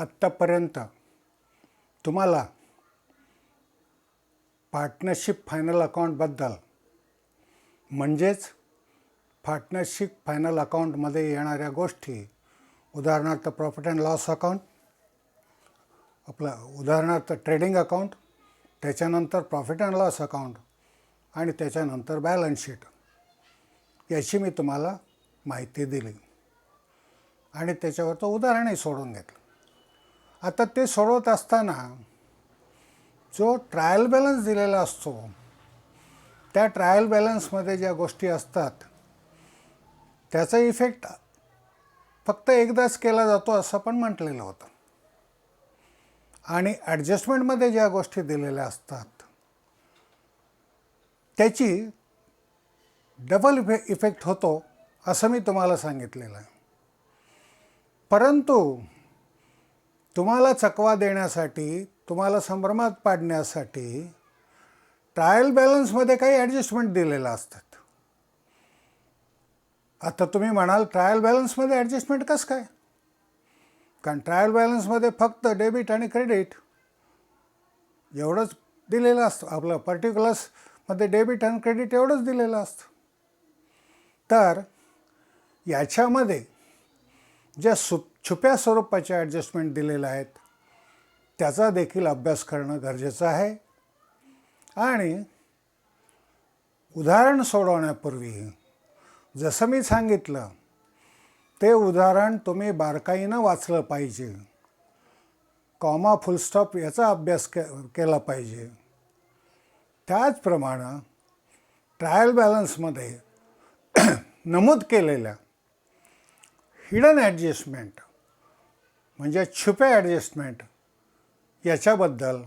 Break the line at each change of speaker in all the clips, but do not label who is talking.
आत्तापर्यंत तुम्हाला partnership final अकाउंटबद्दल म्हणजेच पार्टनरशिप फायनल अकाउंटमध्ये येणाऱ्या गोष्टी, उदाहरणार्थ प्रॉफिट अँड लॉस अकाउंट, उदाहरणार्थ ट्रेडिंग अकाउंट, त्याच्यानंतर प्रॉफिट अँड लॉस अकाउंट आणि त्याच्यानंतर बॅलन्स शीट, याची मी तुम्हाला माहिती दिली आणि त्याच्यावरचं उदाहरणही सोडून घेतलं. आता ते सोडवत असताना जो ट्रायल बॅलन्स दिलेला असतो, त्या ट्रायल बॅलन्समध्ये ज्या गोष्टी असतात त्याचा इफेक्ट फक्त एकदाच केला जातो असं पण म्हटलेलं होतं. आणि ॲडजस्टमेंटमध्ये ज्या गोष्टी दिलेल्या असतात त्याची डबल इफेक्ट होतो असं मी तुम्हाला सांगितलेलं आहे. परंतु तुम्हाला चकवा देण्यासाठी, तुम्हाला संभ्रमात पाडण्यासाठी ट्रायल बॅलन्समध्ये काही ॲडजस्टमेंट दिलेलं असतात. आता तुम्ही म्हणाल ट्रायल बॅलन्समध्ये ॲडजस्टमेंट कसं काय? कारण ट्रायल बॅलन्समध्ये फक्त डेबिट आणि क्रेडिट एवढंच दिलेलं असतं. आपलं पर्टिक्युलर्समध्ये डेबिट आणि क्रेडिट एवढंच दिलेलं असतं. तर याच्यामध्ये ज्या छुप्या स्वरूपाच्या ॲडजस्टमेंट दिलेल्या आहेत त्याचा देखील अभ्यास करणं गरजेचं आहे. आणि उदाहरण सोडवण्यापूर्वी जसं मी सांगितलं ते उदाहरण तुम्ही बारकाईनं वाचलं पाहिजे, कॉमा फुलस्टॉप याचा अभ्यास केला पाहिजे. त्याचप्रमाणे ट्रायल बॅलन्समध्ये नमूद केलेल्या हिडन ॲडजस्टमेंट म्हणजे छुप्या ॲडजस्टमेंट याच्याबद्दल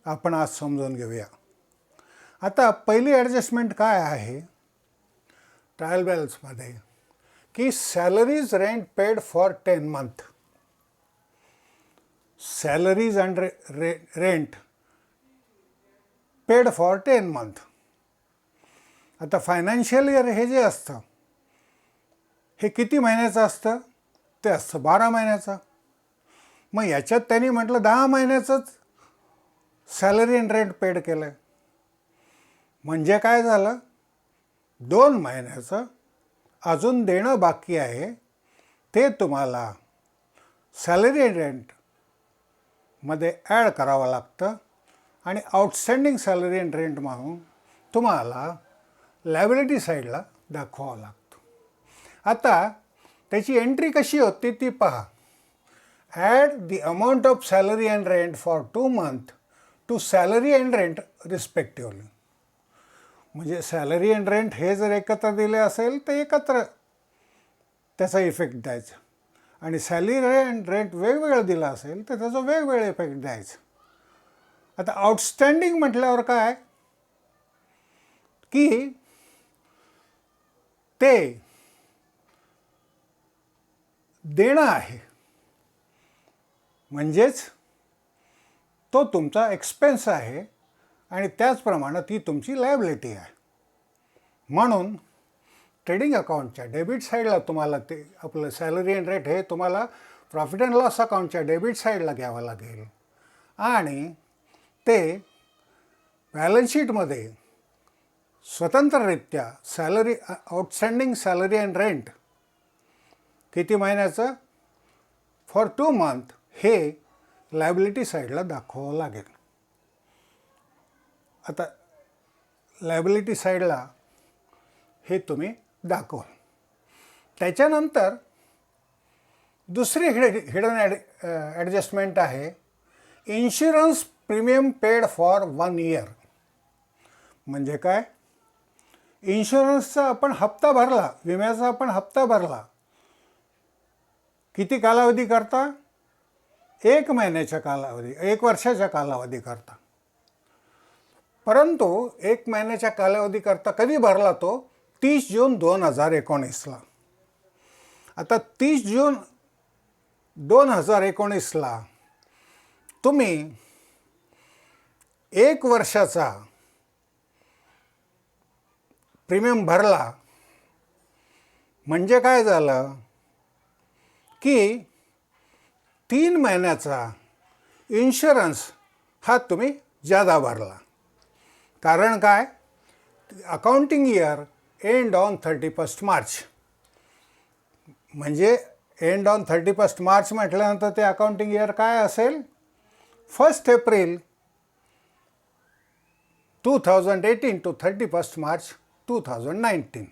आपण आज समजून घेऊया. आता पहिली ॲडजस्टमेंट काय आहे ट्रायल बॅलन्समध्ये, की salaries rent paid for 10 months. Salaries and rent paid for 10 months. आता फायनान्शियल इयर हे जे असतं हे किती महिन्याचं असतं? ते असतं 12 महिन्याचं. मग याच्यात त्यांनी म्हटलं 10 महिन्याचंच सॅलरी अँड रेंट पेड केलं आहे. म्हणजे काय झालं? 2 महिन्याचं अजून देणं बाकी आहे ते तुम्हाला सॅलरी अँड रेंटमध्ये ॲड करावं लागतं आणि आउटस्टँडिंग सॅलरी अँड रेंट म्हणून तुम्हाला लायबिलिटी साईडला दाखवावं लागतं. आता त्याची एंट्री कशी होती ती पहा. Add the amount of salary and rent for 2 months to salary and rent respectively. म्हणजे सॅलरी अँड रेंट हे जर एकत्र दिले असेल तर एकत्र त्याचा इफेक्ट द्यायचा आणि सॅलरी अँड रेंट वेगवेगळं दिलं असेल तर त्याचा वेगवेगळा इफेक्ट द्यायचा. आता आउटस्टँडिंग म्हटल्यावर काय की ते देणं आहे, म्हणजेच तो तुमचा एक्सपेन्स आहे आणि त्याचप्रमाणे ती तुमची लायबिलिटी आहे. म्हणून ट्रेडिंग अकाउंटच्या डेबिट साईडला तुम्हाला ते आपलं सॅलरी अँड रेट हे तुम्हाला प्रॉफिट अँड लॉस अकाउंटच्या डेबिट साईडला घ्यावं लागेल आणि ते बॅलन्स शीटमध्ये स्वतंत्ररित्या salary outstanding salary and rent किती महिन्याचं फॉर 2 months हे लायबिलिटी साईडला दाखवावं लागेल. आता लायबिलिटी साईडला हे तुम्ही दाखवा. त्याच्यानंतर दुसरी हिडन ॲडजस्टमेंट आहे insurance premium paid for 1 year. म्हणजे काय? इन्शुरन्सचा आपण हप्ता भरला, विम्याचा आपण हप्ता भरला किती कालावधी करता? 1 महिन्याच्या कालावधी, 1 वर्षाच्या कालावधी करता. परंतु 1 महिन्याच्या कालावधी करता कधी भरला तो? 30 जून 2019ला. आता 30 जून 2019ला तुम्ही 1 वर्षाचा प्रीमियम भरला. म्हणजे काय झालं की 3 महिन्याचा इन्शुरन्स हा तुम्ही जादा भरला. कारण काय, accounting year end on 31 March. म्हणजे एंड ऑन 31 मार्च म्हटल्यानंतर ते अकाउंटिंग इयर काय असेल, 1 एप्रिल 2018 टू 31 मार्च 2019.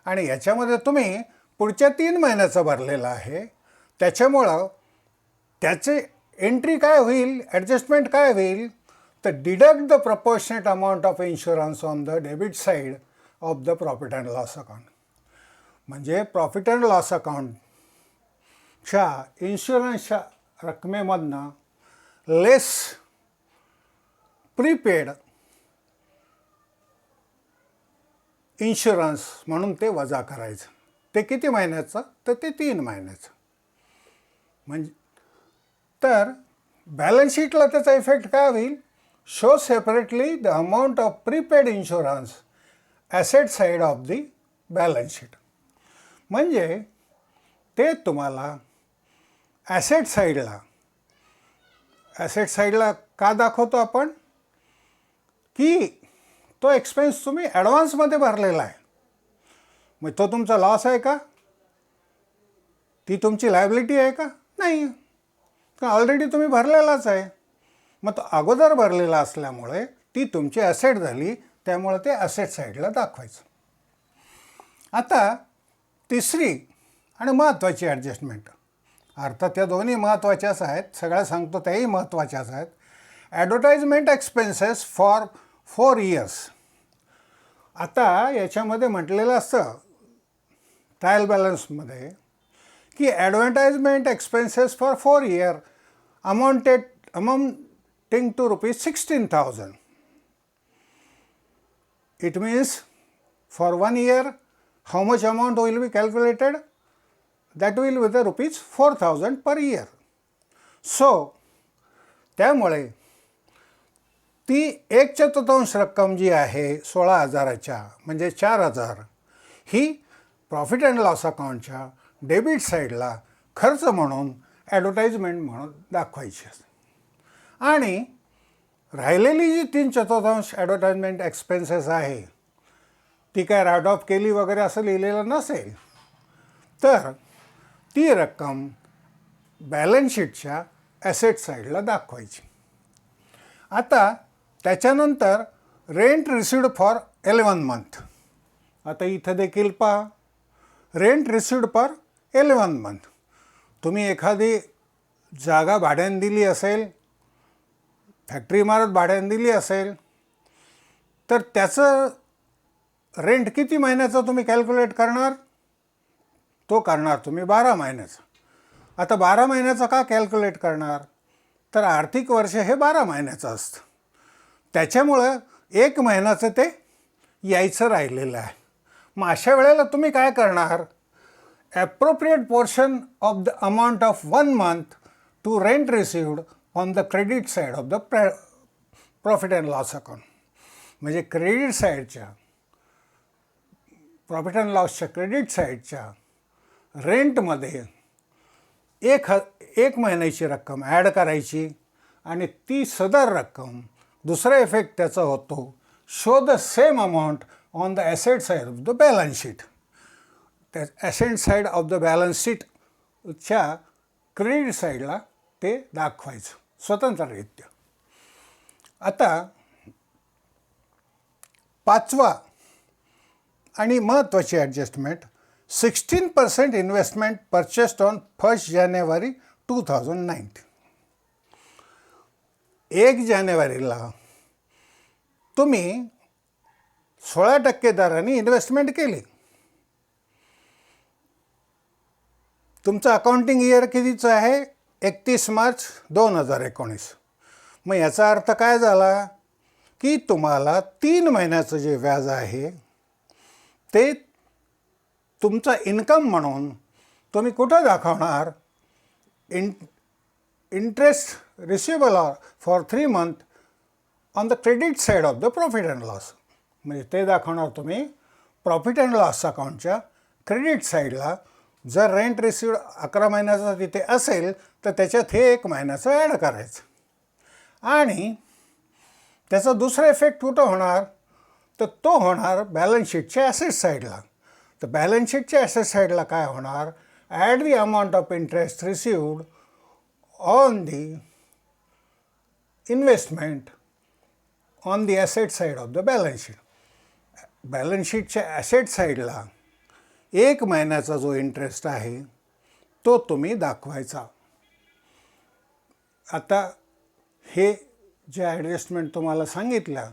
आणि याच्यामध्ये तुम्ही पुढच्या 3 महिन्याचं भरलेलं आहे. त्याच्यामुळं त्याचे एंट्री काय होईल, ॲडजस्टमेंट काय होईल, तर deduct the proportionate amount of insurance on the debit side of the profit and loss account. म्हणजे प्रॉफिट अँड लॉस अकाउंटच्या इन्शुरन्सच्या रकमेमधनं लेस प्रीपेड इन्शुरन्स म्हणून ते वजा करायचं. ते किती महिन्याचं, तर ते 3 महिन्याचं. म्हणजे तर बॅलन्स शीटला त्याचा इफेक्ट काय होईल, show separately the amount of prepaid insurance asset side of the balance sheet. म्हणजे ते तुम्हाला ॲसेट साईडला का दाखवतो आपण, की तो एक्सपेन्स तुम्ही ॲडव्हान्समध्ये भरलेला आहे. मग तो तुमचा लॉस आहे का, ती तुमची लायबिलिटी आहे का, नाही, ऑलरेडी तुम्ही भरलेलाच आहे. मग तो अगोदर भरलेला असल्यामुळे ती तुमची ॲसेट झाली, त्यामुळे ते ॲसेट साईडला दाखवायचं. आता तिसरी आणि महत्त्वाची ॲडजस्टमेंट, अर्थात त्या दोन्ही महत्त्वाच्याच आहेत, सगळ्या सांगतो त्याही महत्त्वाच्याच आहेत. Advertisement expenses for 4 years. आता याच्यामध्ये म्हटलेलं असतं ट्रायल बॅलन्समध्ये की advertisement expenses for 4 year amounting to ₹16,000. It means for 1 year how much amount will be calculated? That will be the ₹4,000 per year. So त्यामुळे ती 1/4 रक्कम जी आहे 16,000च्या म्हणजे 4,000 ही प्रॉफिट अँड लॉस अकाउंटच्या डेबिट साईडला खर्च म्हणून ॲडव्हर्टाइजमेंट म्हणून दाखवायची असते. आणि राहिलेली जी 3/4 ॲडव्हर्टाइजमेंट एक्सपेन्सेस आहे ती काय राईट ऑफ केली वगैरे असं लिहिलेलं नसेल, तर ती रक्कम बॅलन्स शीटच्या ॲसेट साईडला दाखवायची. आता त्याच्यानंतर रेंट रिसिव्ड फॉर 11 मंथ. आता इथं देखील पहा, रेंट रिसिव्ड फॉर 11 मंथ. तुम्ही एखादी जागा भाड्याने दिली असेल, फॅक्टरी इमारत भाड्याने दिली असेल, तर त्याचं रेंट किती महिन्याचं तुम्ही कॅल्क्युलेट करणार, तो करणार तुम्ही 12 महिन्याचा. आता 12 महिन्याचा का कॅल्क्युलेट करणार, तर आर्थिक वर्ष हे 12 महिन्याचं असतं. त्याच्यामुळं 1 महिन्याचं ते यायचं राहिलेलं आहे. मग अशा वेळेला तुम्ही काय करणार, appropriate portion of the amount of 1 month to rent received on the credit side of the profit and loss account. म्हणजे क्रेडिट साईडच्या प्रॉफिट अँड लॉसच्या क्रेडिट साईडच्या रेंटमध्ये एक महिन्याची रक्कम ॲड करायची आणि ती सदर रक्कम, दुसरा इफेक्ट त्याचा होतो, show the same amount on the asset side of the balance sheet. त्या asset side of the balance शीटच्या क्रेडिट साईडला ते दाखवायचं स्वतंत्ररित्या. आता 5वा आणि महत्त्वाची adjustment, 16% investment purchased on 1 January 2019. 1 जानेवारीला तुम्ही 16% दराने इन्व्हेस्टमेंट केली. तुमचं अकाउंटिंग इयर कितीचं आहे, 31 मार्च 2019. मग याचा अर्थ काय झाला की तुम्हाला 3 महिन्याचं जे व्याज आहे ते तुमचा इन्कम म्हणून तुम्ही कुठं दाखवणार, interest receivable for 3 month on the credit side of the profit and loss. म्हणजे ते दाखवणार तुम्ही प्रॉफिट अँड लॉस अकाउंटच्या क्रेडिट साईडला जर रेंट रिसिव्ड 11 महिन्याचा तिथे असेल तर त्याच्यात हे 1 महिन्याचं ॲड करायचं आणि त्याचा दुसरा इफेक्ट कुठं होणार तर तो होणार बॅलन्स शीटच्या ॲसेट साईडला. तर बॅलन्स शीटच्या ॲसेट साईडला काय होणार, add the amount of interest received on the investment on the asset side of the balance sheet. Balance शीटच्या ॲसेट साईडला 1 महिन्याचा जो इंटरेस्ट आहे तो तुम्ही दाखवायचा. आता हे जे ॲडजस्टमेंट तुम्हाला सांगितल्या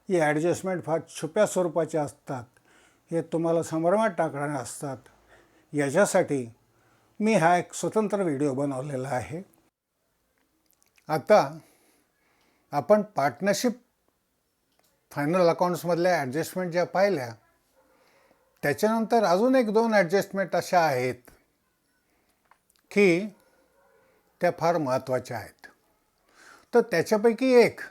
ही ॲडजस्टमेंट फार छुप्या स्वरूपाच्या असतात, हे तुम्हाला संभ्रमात टाकणारे असतात. याच्यासाठी मी हा एक स्वतंत्र व्हिडिओ बनवलेला आहे. आता आपण पार्टनरशिप फायनल अकाउंट्समधल्या ॲडजस्टमेंट ज्या पाहिल्या त्याच्यानंतर अजून 1-2 ॲडजस्टमेंट अशा आहेत की त्या फार महत्त्वाच्या आहेत. तर त्याच्यापैकी एक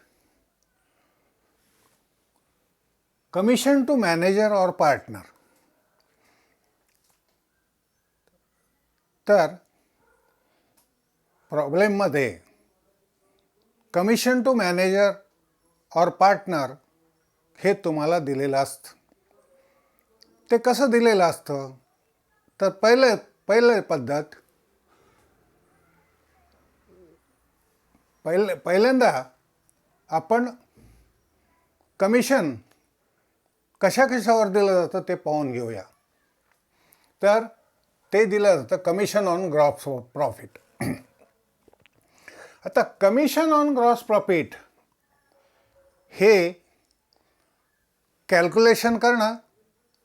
commission to manager or partner. तर प्रॉब्लेममध्ये commission to manager or partner हे तुम्हाला दिलेलं असतं. ते कसं दिलेलं असतं तर पहिलं पद्धत पहिल्यांदा आपण कमिशन कशावर दिलं जातं ते पाहून घेऊया. तर ते दिलं जातं कमिशन ऑन ग्रॉस प्रॉफिट. आता कमिशन ऑन ग्रॉस प्रॉफिट हे कॅल्क्युलेशन करणं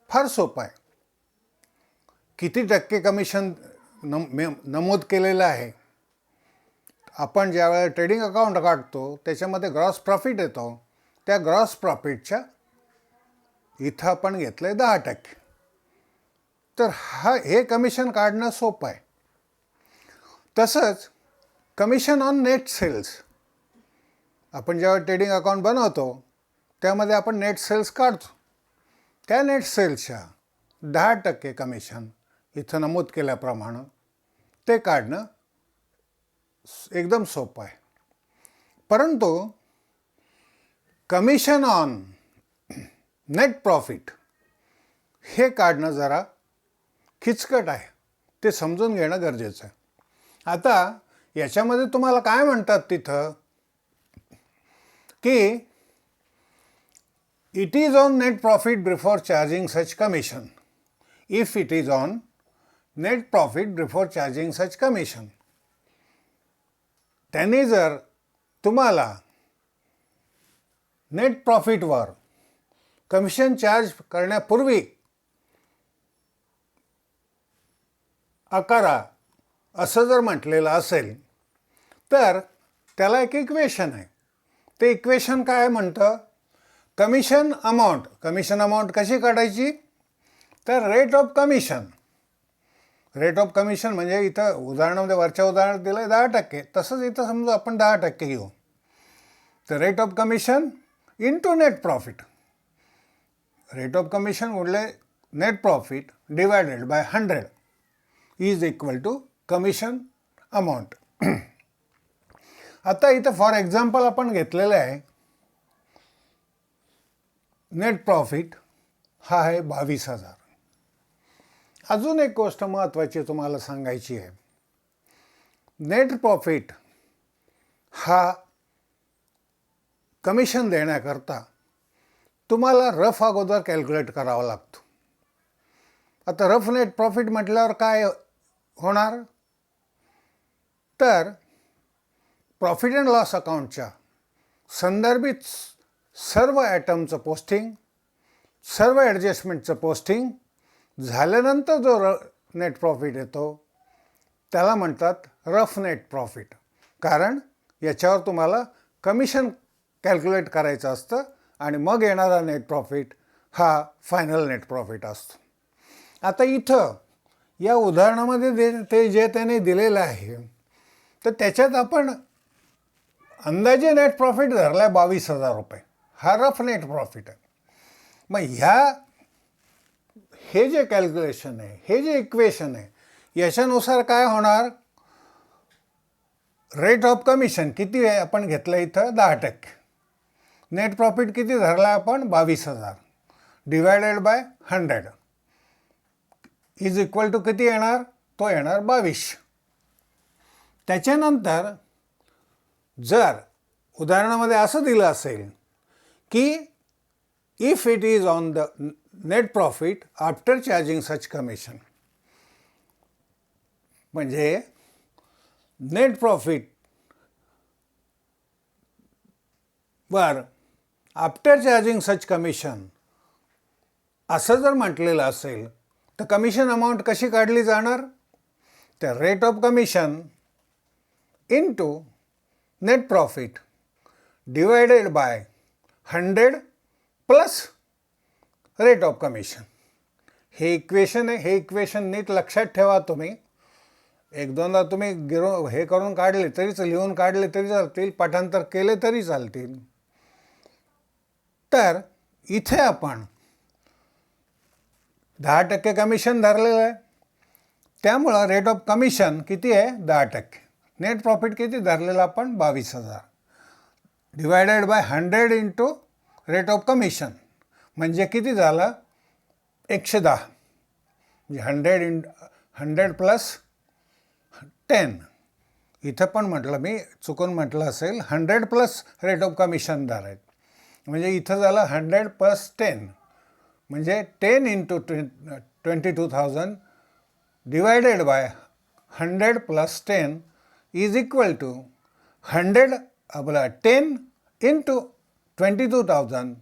फार सोपं आहे. किती टक्के कमिशन नमूद केलेलं आहे. आपण ज्यावेळेला ट्रेडिंग अकाउंट काढतो त्याच्यामध्ये ग्रॉस प्रॉफिट येतो. त्या ग्रॉस प्रॉफिटच्या इथं आपण घेतलं आहे 10%. तर हे कमिशन काढणं सोपं आहे. तसंच कमिशन ऑन नेट सेल्स, आपण जेव्हा ट्रेडिंग अकाउंट बनवतो त्यामध्ये आपण नेट सेल्स काढतो. त्या नेट सेल्सच्या 10% कमिशन इथं नमूद केल्याप्रमाणे ते काढणं एकदम सोपं आहे. परंतु कमिशन ऑन नेट प्रॉफिट हे काढणं जरा किचकट आहे. ते समजून घेणं गरजेचं आहे. आता याच्यामध्ये तुम्हाला काय म्हणतात तिथं की it is on net profit before charging such commission. If it is on net profit before charging such commission. त्यांनी जर तुम्हाला नेट प्रॉफिटवर कमिशन चार्ज करण्यापूर्वी आकारा असं जर म्हटलेलं असेल तर त्याला एक इक्वेशन आहे. ते इक्वेशन काय म्हणतं, कमिशन अमाऊंट कशी काढायची तर rate of commission. Rate of commission म्हणजे इथं उदाहरणामध्ये वरच्या उदाहरणात दिलं आहे 10%, तसंच इथं समजा आपण 10% घेऊ. तर rate of commission into net profit. Rate of commission गुणिले net profit divided by 100 is equal to commission amount. आता इथं फॉर एक्झाम्पल आपण घेतलेलं आहे नेट प्रॉफिट हा आहे 22,000. अजून एक गोष्ट महत्त्वाची तुम्हाला सांगायची आहे. नेट प्रॉफिट हा कमिशन देण्याकरता तुम्हाला रफ अगोदर कॅल्क्युलेट करावा लागतो. आता रफ नेट प्रॉफिट म्हटल्यावर काय होणार तर प्रॉफिट अँड लॉस अकाउंटच्या संदर्भित सर्व ॲटमचं पोस्टिंग, सर्व ॲडजस्टमेंटचं पोस्टिंग झाल्यानंतर जो नेट प्रॉफिट येतो त्याला म्हणतात रफ नेट प्रॉफिट. कारण याच्यावर तुम्हाला कमिशन कॅल्क्युलेट करायचं असतं आणि मग येणारा नेट प्रॉफिट हा फायनल नेट प्रॉफिट असतो. आता इथं या उदाहरणामध्ये ते जे त्याने दिलेलं आहे तर त्याच्यात आपण अंदाजे नेट प्रॉफिट धरला आहे 22,000 रुपये. हा रफ नेट प्रॉफिट आहे. मग हे जे कॅल्क्युलेशन आहे, हे जे इक्वेशन आहे, याच्यानुसार काय होणार, रेट ऑफ कमिशन किती आहे आपण घेतलं इथं 10%, नेट प्रॉफिट किती धरला आपण 22,000 divided by 100 is equal to किती येणार, तो येणार 22. त्याच्यानंतर जर उदाहरणामध्ये असं दिलं असेल की if it is on the net profit after charging such commission, म्हणजे नेट प्रॉफिट वर आफ्टर चार्जिंग सच कमिशन असं जर म्हटलेलं असेल तर कमिशन अमाऊंट कशी काढली जाणार, तर rate of commission into net profit divided by 100 plus rate of commission. हे इक्वेशन आहे, हे इक्वेशन नीट लक्षात ठेवा. तुम्ही एक दोनदा तुम्ही हे करून काढले तरीच, लिहून काढले तरी चालतील, पाठांतर केले तरी चालतील. तर इथे आपण 10% कमिशन धरलेलं आहे, त्यामुळं रेट ऑफ कमिशन किती आहे 10%, नेट प्रॉफिट किती धरलेलं आपण 22,000 divided by 100 into rate of commission, म्हणजे किती झालं 110, म्हणजे 100 प्लस 10. इथं पण म्हटलं मी, चुकून म्हटलं असेल 100 प्लस रेट ऑफ कमिशन धरायत, म्हणजे इथं झालं 100 प्लस 10, म्हणजे 10 into 22,000 divided by 100 plus 10 is equal to 10 into 22,000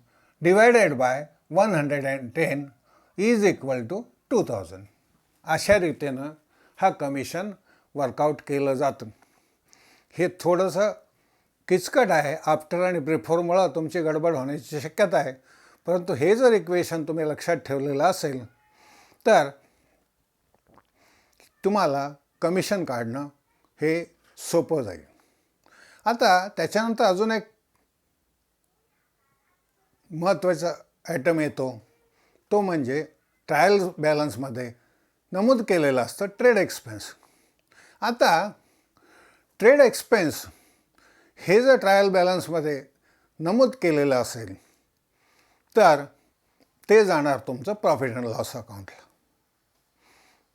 divided by 110 is equal to 2,000. अशा रीतीनं हा कमिशन वर्कआउट केलं जातं. हे थोडंसं किचकट आहे, आफ्टर आणि बिफोरमुळं तुमची गडबड होण्याची शक्यता आहे, परंतु हे जर इक्वेशन तुम्ही लक्षात ठेवलेलं असेल तर तुम्हाला कमिशन काढणं हे सोपं जाईल. आता त्याच्यानंतर अजून एक महत्त्वाचा आयटम येतो, तो म्हणजे ट्रायल बॅलन्समध्ये नमूद केलेलं असतं ट्रेड एक्सपेन्स. आता ट्रेड एक्सपेन्स हे जर ट्रायल बॅलन्समध्ये नमूद केलेलं असेल तर ते जाणार तुमचं प्रॉफिट अँड लॉस अकाउंटला.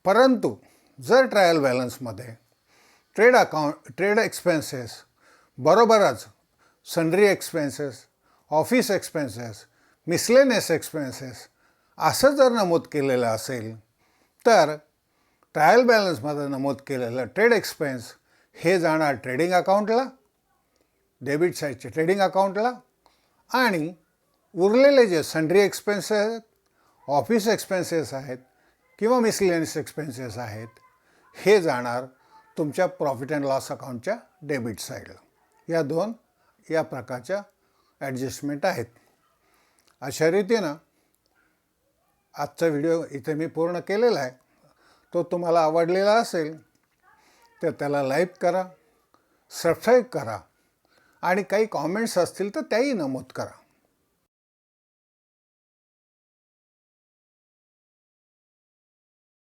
परंतु जर ट्रायल बॅलन्समध्ये ट्रेड एक्सपेन्सेस बरोबरच sundry expenses, office expenses, miscellaneous expenses असं जर नमूद केलेलं असेल तर ट्रायल बॅलन्समध्ये नमूद केलेलं ट्रेड एक्सपेन्स हे जाणार ट्रेडिंग अकाउंटला, डेबिट साईडचे ट्रेडिंग अकाउंटला, आणि उरलेले जे सन्ड्री एक्सपेन्सेस आहेत, ऑफिस एक्सपेन्सेस आहेत किंवा मिसलेनियस एक्सपेन्सेस आहेत, हे जाणार तुमच्या प्रॉफिट अँड लॉस अकाउंटच्या डेबिट साईडला. या प्रकारच्या ॲडजस्टमेंट आहेत. अशा रीतीनं आजचा व्हिडिओ इथे मी पूर्ण केलेला आहे. तो तुम्हाला आवडलेला असेल तर त्याला लाईक करा, सबस्क्राईब करा, आणि काही कॉमेंट्स असतील तर त्याही नमूद करा.